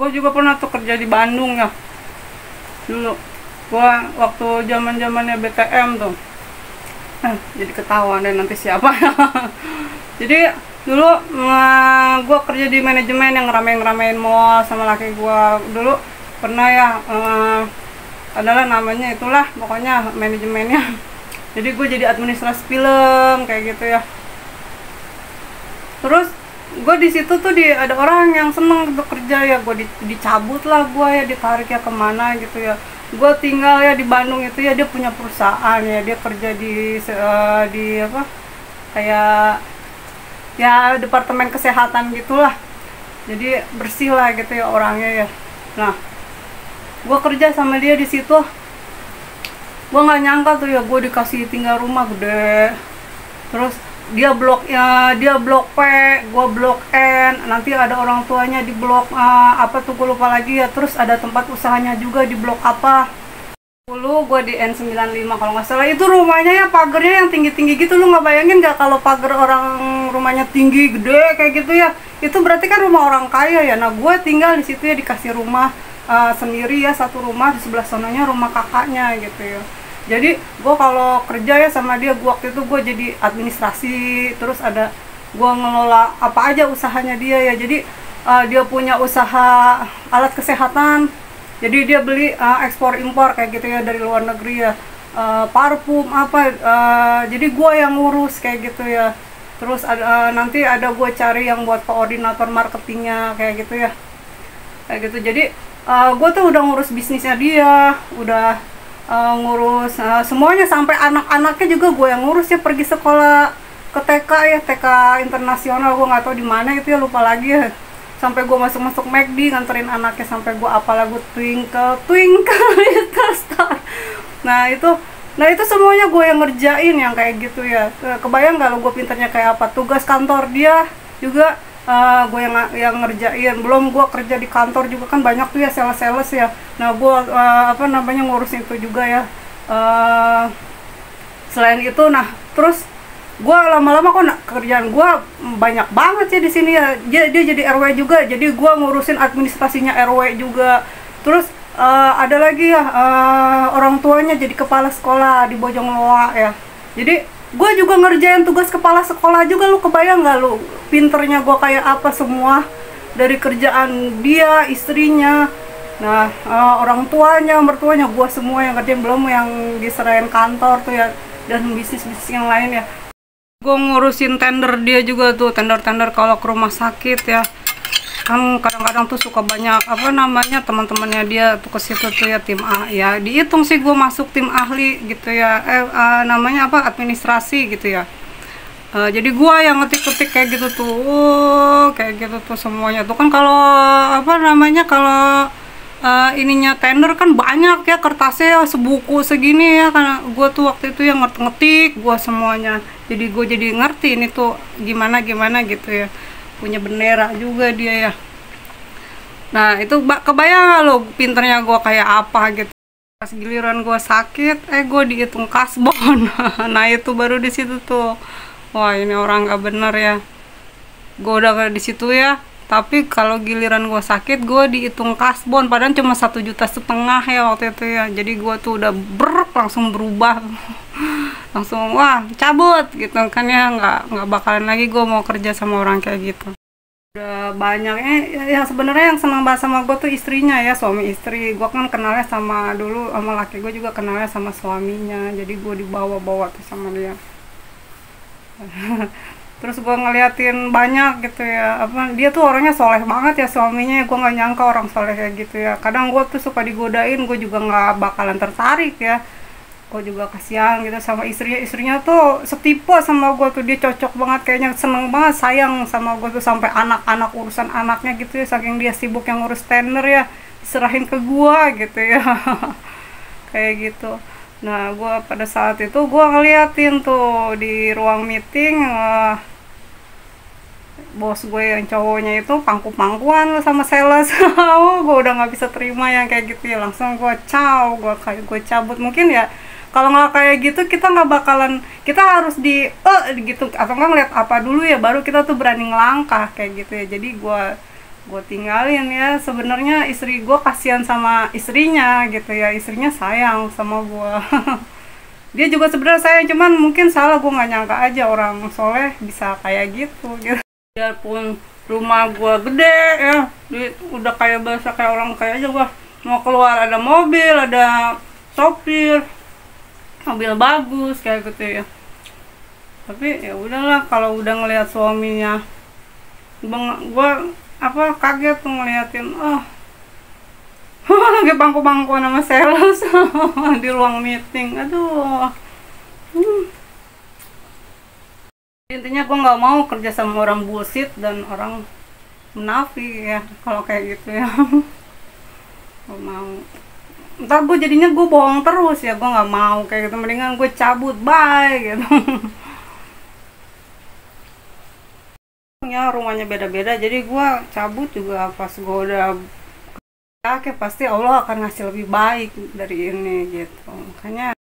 Gue juga pernah tuh kerja di Bandung ya dulu. Gue waktu zamannya BTM tuh. Jadi ketahuan deh nanti siapa. Jadi dulu gue kerja di manajemen yang ngeramein mall sama laki gue. Dulu pernah ya adalah namanya itulah pokoknya manajemennya. Jadi gue jadi administrasi film kayak gitu ya. Terus gue di situ tuh ada orang yang seneng bekerja ya, gue dicabut lah gue ya, ditarik ya kemana gitu ya. Gue tinggal ya di Bandung itu ya, dia punya perusahaan ya, dia kerja di apa kayak ya departemen kesehatan gitulah, jadi bersih lah gitu ya orangnya ya. Nah gue kerja sama dia di situ, gue nggak nyangka tuh ya gue dikasih tinggal rumah gede. Terus dia blok P, gue blok N, nanti ada orang tuanya di blok apa tuh gue lupa lagi ya. Terus ada tempat usahanya juga di blok apa dulu, gue di N95 kalau nggak salah. Itu rumahnya ya pagarnya yang tinggi-tinggi gitu. Lu nggak bayangin nggak kalau pagar orang rumahnya tinggi gede kayak gitu ya, itu berarti kan rumah orang kaya ya. Nah gue tinggal di situ ya, dikasih rumah sendiri ya, satu rumah, di sebelah sononya rumah kakaknya gitu ya. Jadi gue kalau kerja ya sama dia, waktu itu gue jadi administrasi, terus ada gue ngelola apa aja usahanya dia ya. Jadi dia punya usaha alat kesehatan, jadi dia beli ekspor impor kayak gitu ya dari luar negeri ya, parfum apa, jadi gue yang ngurus kayak gitu ya. Terus nanti ada gue cari yang buat koordinator marketingnya kayak gitu ya, kayak gitu. Jadi gue tuh udah ngurus bisnisnya dia, udah ngurus semuanya, sampai anak-anaknya juga gue yang ngurus ya. Pergi sekolah ke TK ya, TK internasional, gue nggak tahu di mana itu ya, lupa lagi ya. Sampai gue masuk McD nganterin anaknya, sampai gue apa lagu Twinkle Twinkle Little Star. Nah itu semuanya gue yang ngerjain yang kayak gitu ya. Kebayang nggak lo gue pinternya kayak apa? Tugas kantor dia juga gue yang ngerjain. Belum gue kerja di kantor juga kan banyak tuh ya sales ya. Nah gue ngurusin itu juga ya. Selain itu, nah terus gue lama-lama kok kerjaan gue banyak banget ya di sini ya. Dia jadi RW juga, jadi gue ngurusin administrasinya RW juga. Terus ada lagi ya orang tuanya jadi kepala sekolah di Bojongloa ya. Jadi gue juga ngerjain tugas kepala sekolah juga. Lu kebayang nggak lu pinternya gue kayak apa semua, dari kerjaan dia, istrinya, nah orang tuanya, mertuanya, gue semua yang kerjain. Belum yang diserahin kantor tuh ya, dan bisnis yang lain ya. Gue ngurusin tender dia juga tuh, tender kalau ke rumah sakit ya. Kan kadang-kadang tuh suka banyak teman-temannya dia tuh ke situ tuh ya, tim A ya. Dihitung sih gue masuk tim ahli gitu ya. Administrasi gitu ya. Jadi gue yang ngetik-ketik kayak gitu tuh, kayak gitu tuh semuanya tuh kan. Kalau kalau ininya tender kan banyak ya, kertasnya sebuku segini ya, karena gue tuh waktu itu yang ngetik gue semuanya. Jadi gue jadi ngerti ini tuh gimana gitu ya, punya bendera juga dia ya. Nah itu kebayang lo pinternya gue kayak apa gitu. Pas giliran gue sakit, gue dihitung kasbon. Nah itu baru di situ tuh, wah ini orang gak bener ya. Gue udah di situ ya, tapi kalau giliran gue sakit gue dihitung kasbon, padahal cuma 1,5 juta ya waktu itu ya. Jadi gue tuh udah langsung berubah, langsung wah cabut gitu kan ya, nggak bakalan lagi gue mau kerja sama orang kayak gitu. Udah banyaknya ya sebenarnya yang senang bahas sama gue tuh istrinya ya, suami istri. Gue kan kenalnya dulu sama laki gue juga kenalnya sama suaminya, jadi gue dibawa tuh sama dia. Terus gue ngeliatin banyak gitu ya, dia tuh orangnya soleh banget ya suaminya. Gue nggak nyangka orang soleh kayak gitu ya. Kadang gue tuh suka digodain, gue juga nggak bakalan tertarik ya. Gue juga kasihan gitu sama istrinya tuh setipe sama gue tuh. Dia cocok banget kayaknya, seneng banget, sayang sama gue tuh. Sampai anak-anak, urusan anaknya gitu ya, saking dia sibuk yang ngurus tender ya, diserahin ke gue gitu ya. Kayak gitu. Nah gue pada saat itu gue ngeliatin tuh di ruang meeting, bos gue yang cowoknya itu pangku-pangkuan sama sales. Gue udah nggak bisa terima yang kayak gitu ya, langsung gue cabut. Mungkin ya kalau nggak kayak gitu kita nggak bakalan, kita harus gitu atau nggak ngeliat apa dulu ya, baru kita tuh berani ngelangkah kayak gitu ya. Jadi gue gue tinggalin ya. Sebenarnya istri gue kasihan sama istrinya gitu ya, istrinya sayang sama gue. Dia juga sebenarnya sayang, cuman mungkin salah, gue nggak nyangka aja orang soleh bisa kayak gitu. Biarpun rumah gue gede ya, udah kayak bahasa kayak orang kaya aja, gue mau keluar ada mobil, ada sopir, mobil bagus kayak gitu ya. Tapi ya udahlah, kalau udah ngelihat suaminya, gue kaget tuh ngeliatin, lagi bangku-bangku sama sales di ruang meeting. Aduh. Intinya gue nggak mau kerja sama orang bullshit dan orang munafik ya, kalau kayak gitu ya. Gak mau, ntar gue jadinya gue bohong terus ya, gue nggak mau kayak gitu. Mendingan gue cabut, bye gitu. Ya rumahnya beda-beda, jadi gue cabut juga pas gue udah yakin pasti Allah akan ngasih lebih baik dari ini gitu. Makanya